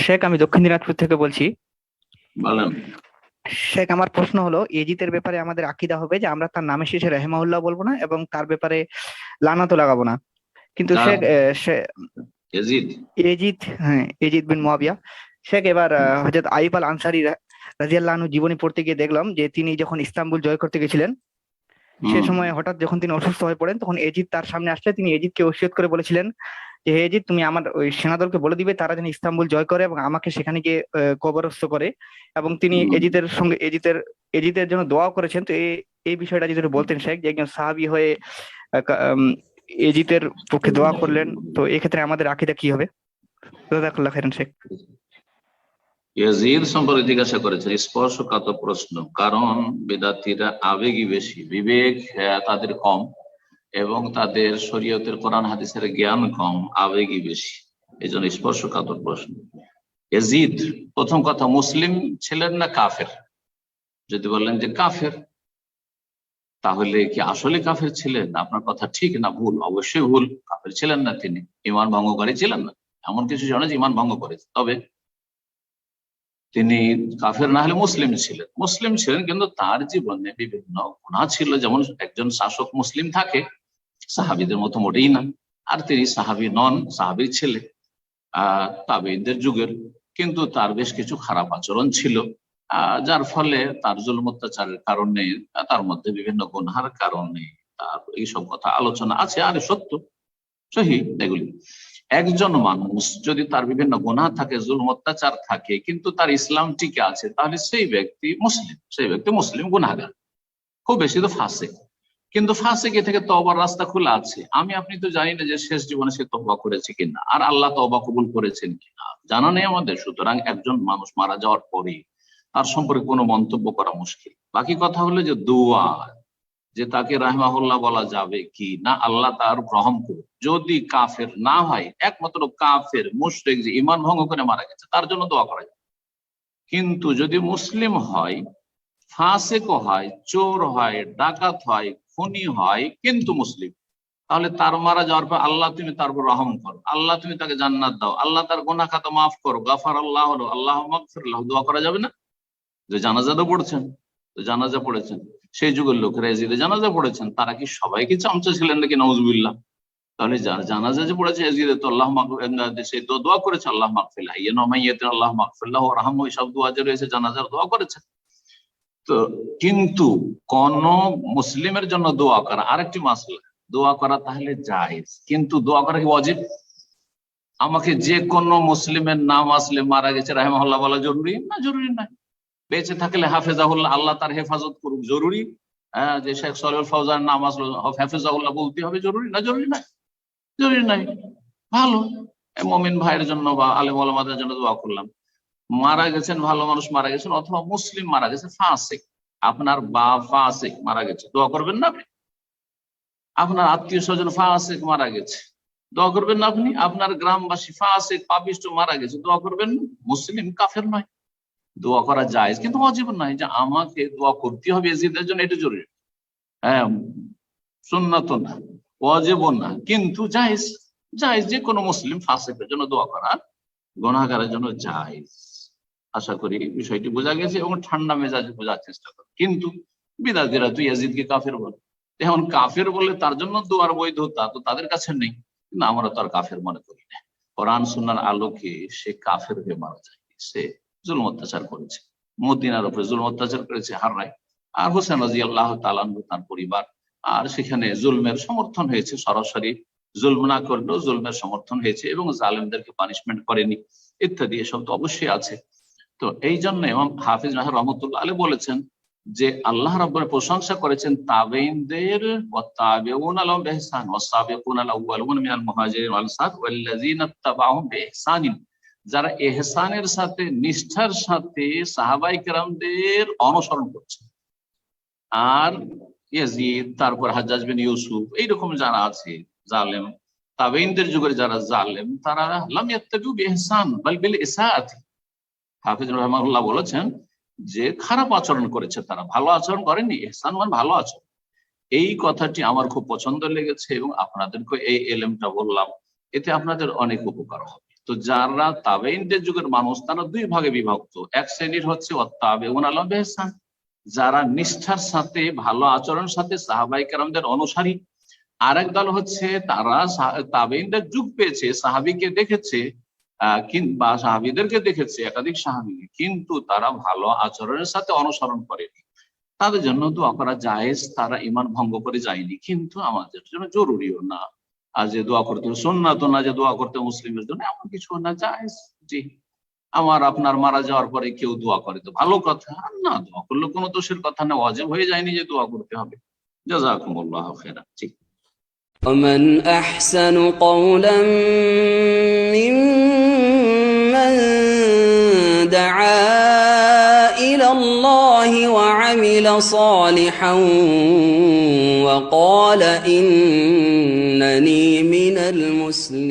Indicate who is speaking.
Speaker 1: শেখ, আমি দক্ষিণ দিনাজপুর থেকে বলছি।
Speaker 2: বলেন।
Speaker 1: শেখ, আমার প্রশ্ন হলো, এজিতের ব্যাপারে আমাদের আকীদা হবে যে আমরা তার নামের শেষে রাহিমাহুল্লাহ বলবো না এবং তার ব্যাপারে লানাতও লাগাবো না। কিন্তু
Speaker 2: কার?
Speaker 1: শেখ,
Speaker 2: ইয়াজিদ।
Speaker 1: এজিদ, হ্যাঁ, এজিদ বিন মুয়াবিয়া। শেখ, এবার হযরত আইয়ুব আল আনসারী রাদিয়াল্লাহু আনহু জীবনী পড়তে গিয়ে দেখলাম যে তিনি যখন ইস্তাম্বুল জয় করতে গেছিলেন, সে সময় হঠাৎ যখন তিনি অসুস্থ হয়ে পড়েন, তখন এজিদ তার সামনে আসলে তিনি এজিদকে ওসিয়ত করে বলেছিলেন যে, হে এজিদ, তুমি আমার ওই সেনাদলকে বলে দিবে তারা যেন ইস্তাম্বুল জয় করে এবং আমাকে সেখানে গিয়ে কবরস্থ করে। এবং তিনি এজিদের সঙ্গে এজিদের জন্য দোয়া করেছেন। তো এই বিষয়টা যদি একটু বলতেন শেখ, যে একজন সাহাবী হয়ে এজিদের পক্ষে দোয়া করলেন, তো এক্ষেত্রে আমাদের আকীদা কি হবে? জাযাকাল্লাহ খাইরান শেখ।
Speaker 2: ইয়াজিদ সম্পর্কে জিজ্ঞাসা করেছেন, স্পর্শকাতর প্রশ্ন। কারণ বেদাতীরা আবেগী বেশি, বিবেক তাদের কম এবং তাদের শরীয়তের কোরআন হাদিসের জ্ঞান কম, আবেগী বেশি, এই জন্য স্পর্শকাতর প্রশ্ন। ইয়াজিদ প্রথম কথা মুসলিম ছিলেন না কাফের? যদি বললেন যে কাফের, তাহলে কি আসলে কাফের ছিলেন? আপনার কথা ঠিক না ভুল? অবশ্যই ভুল, কাফের ছিলেন না, তিনি ঈমান ভঙ্গকারী ছিলেন না। এমন কিছু জানে যে ঈমান ভঙ্গ করেছে, তবে তিনি কাফের না হলে মুসলিম ছিলেন কিন্তু তার জীবনে বিভিন্ন গুনাহ ছিল। যেমন একজন শাসক মুসলিম থাকে, সাহাবীদের মতো মোটেই না, আর তিনি সাহাবী নন, সাহাবীর ছেলে, তাবেঈনদের যুগের, কিন্তু তার বেশ কিছু খারাপ আচরণ ছিল, যার ফলে তার জুলম অত্যাচারের কারণে, তার মধ্যে বিভিন্ন গুনহার কারণে তার এইসব কথা আলোচনা আছে, আর সত্য সহি এগুলি। একজন মানুষ যদি তার বিভিন্ন গুনাহ থাকে, জুলম অত্যাচার থাকে, কিন্তু তার ইসলাম টিকে আছে, তাহলে সেই ব্যক্তি মুসলিম, গুনাহগার, খুব বেশি তো ফাসিক। কিন্তু ফাসিক থেকে তওবার রাস্তা খোলা আছে। আমি আপনি তো জানি না যে শেষ জীবনে সে তওবা করেছে কিনা, আর আল্লাহ তওবা কবুল করেছেন কিনা, জানা নেই আমাদের। সুতরাং একজন মানুষ মারা যাওয়ার পরে তার সম্পর্কে কোনো মন্তব্য করা মুশকিল। বাকি কথা হলো যে দোয়া, যে তাকে রাহিমাহুল্লাহ বলা যাবে কি না, আল্লাহ তার রহম করুন। যদি কাফের না হয়, একমাত্র কাফের মুশরিক যে ঈমান ভঙ্গ করে মারা গেছে, তার জন্য দোয়া করা যায়। কিন্তু যদি মুসলিম হয়, ফাসিকও হয়, চোর হয়, ডাকাত হয়, খুনি হয়, কিন্তু মুসলিম, তাহলে তার মারা যাওয়ার পর আল্লাহ তুমি তার উপর রহম করো, আল্লাহ তুমি তাকে জান্নাত দাও, আল্লাহ তার গুনাহ খাতা মাফ করো, গাফার আল্লাহ হলো, আল্লাহ মাগফির লাহু, দোয়া করা যাবে না? যে জানাজা তো পড়েছেন, জানাজা পড়েছেন, সেই যুগের লোকেরা এজিদে জানাজা পড়েছেন, তারা কি সবাই কি চামচা ছিলেন নাকি? নাউজুবিল্লাহ। তাহলে যার জানাজা যে পড়েছে এজিদে, তো আল্লাহ সে তো দোয়া করেছে আল্লাহ মাগফির লাহু, আল্লাহ মাগফির লাহু ওয়ারহামহু, সব দোয়া যে রয়েছে জানাজার দোয়া করেছে। তো কিন্তু কোন মুসলিমের জন্য দোয়া করা আরেকটি মাসলা, দোয়া করা তাহলে জায়েজ, কিন্তু দোয়া করা কি ওয়াজিব? আমাকে যে কোন মুসলিমের নাম আসলে মারা গেছে রাহিমাহুল্লাহ বলা জরুরি না? জরুরি নয়। বেঁচে থাকলে হাফেজাহুল্লাহ, আল্লাহ তার হেফাজত করুক, জরুরি। যে শেখ সলিহুল ফাউজানের নাম আসলো, হাফেজাহুল্লাহ বলতে হবে, জরুরি না? জরুরি নয়, জরুরি নয়। ভালো, মুমিন ভাইয়ের জন্য বা আলেম ওলামাদের জন্য দোয়া করলাম। মারা গেছেন, ভালো মানুষ মারা গেছেন, অথবা মুসলিম মারা গেছে, ফাসিক, আপনার বাপ ফাসিক মারা গেছে, দোয়া করবেন না আপনি? আপনার আত্মীয় স্বজন ফাসিক মারা গেছে, দোয়া করবেন না আপনি? আপনার গ্রামবাসী ফাসিক পাপিষ্ট মারা গেছে, দোয়া করবেন না? মুসলিম, কাফের নয়, দোয়া করা যায়, কিন্তু ওয়াজিব নয় যে আমাকে দোয়া করতে হবে এজিদের জন্য, এটা জরুরি। হ্যাঁ, সুন্নাত না, ওয়াজিবও না, কিন্তু জায়েজ। জায়েজ, যে কোনো মুসলিম ফাসিকের জন্য দোয়া করা, গুনাহগারের জন্য জায়েজ। আশা করি বিষয়টি বোঝা গেছে এবং ঠান্ডা মেজাজে বোঝার চেষ্টা করো। কিন্তু বিদাতীরা তুই ইয়াজিদকে কাফের বলে, এখন কাফের বলে তার জন্য দোয়ার বৈধতা তো তাদের কাছে নেই, কিন্তু আমরা তো আর কাফের মনে করি না। কোরআন সুন্নাহর আলোকে সে কাফের হয়ে মারা যায়, সে জুলম অত্যাচার করেছে, মদিনার উপরে জুলম অত্যাচার করেছে, হারায়। আর হোসেন রাদিয়াল্লাহু তাআলা আনহু, তার পরিবার, আর সেখানে জুলমের সমর্থন হয়েছে, সরাসরি জুলম না করলেও জুলমের সমর্থন হয়েছে, এবং জালেমদেরকে পানিশমেন্ট করেনি, ইত্যাদি, এসব তো অবশ্যই আছে। তো এই জন্য ইমাম হাফিজ রহমতুল্লাহ আলাইহি বলেছেন যে আল্লাহ রাব্বুল প্রশংসা করেছেন তাবেঈনদের, ওয়া তাবিউনা লাহুম বিইহসান ওয়াস সাবিকুনা আল আউয়ালুনা মিনাল মুহাজিরিন ওয়াল আনসার ওয়াল্লাযিনা তাবাউহুম বিইহসানিন, যারা ইহসানের সাথে, নিষ্ঠার সাথে সাহাবায়ে কেরামদের অনুসরণ করছে। আর ইয়াজিদ, তারপর হাজ্জাজ বিন ইউসুফ, এইরকম যারা আছে জালেম, তাবেঈনদের যুগের যারা জালেম, তারা লাম ইয়াত্তাবিউ বিইহসান বাল বিল ইসাআতি। হাফিজ রহমাতুল্লাহ বলেছেন যে খারাপ আচরণ করেছে তারা, ভালো আচরণ করেনি। ইহসান মানে ভালো আচরণ। এই কথাটি আমার খুব পছন্দ লেগেছে এবং আপনাদেরকে এই এলেমটা বললাম, এতে আপনাদের অনেক উপকার হবে। তো যারা তাবেইনদের যুগের মানুষ তারা দুই ভাগে বিভক্ত। এক শ্রেণীর হচ্ছে ওয়াত্তাবিউনা লাহুম বিইহসান, যারা নিষ্ঠার সাথে ভালো আচরণের সাথে সাহাবাই কেরামদের অনুসারী। আরেক দল হচ্ছে তারা তাবেইনদের যুগ পেয়েছে, সাহাবীকে দেখেছে বা সাহাবীদেরকে দেখেছে, একাধিক সাহাবীকে, কিন্তু তারা ভালো আচরণের সাথে অনুসরণ করেনি। তাদের জন্য দোয়া করা জায়েজ, তারা ঈমান ভঙ্গ করে যায়নি, কিন্তু আমাদের জন্য জরুরিও না। আর যে দোয়া করতে সুন্নাত না, যে দোয়া করতে মুসলিমের জন্য এমন কিছু না, জায়েজ। জি, আমার আপনার মারা যাওয়ার পরে কেউ দোয়া করে তো ভালো কথা, আর না দোয়া করলে কোনো দোষের কথা না, ওয়াজিব হয়ে যায়নি যে দোয়া করতে হবে। জাযাকুমুল্লাহু খাইরান। জি।
Speaker 3: ومن أحسن قولا ممن دعا إلى الله وعمل صالحا وقال إنني من المسلمين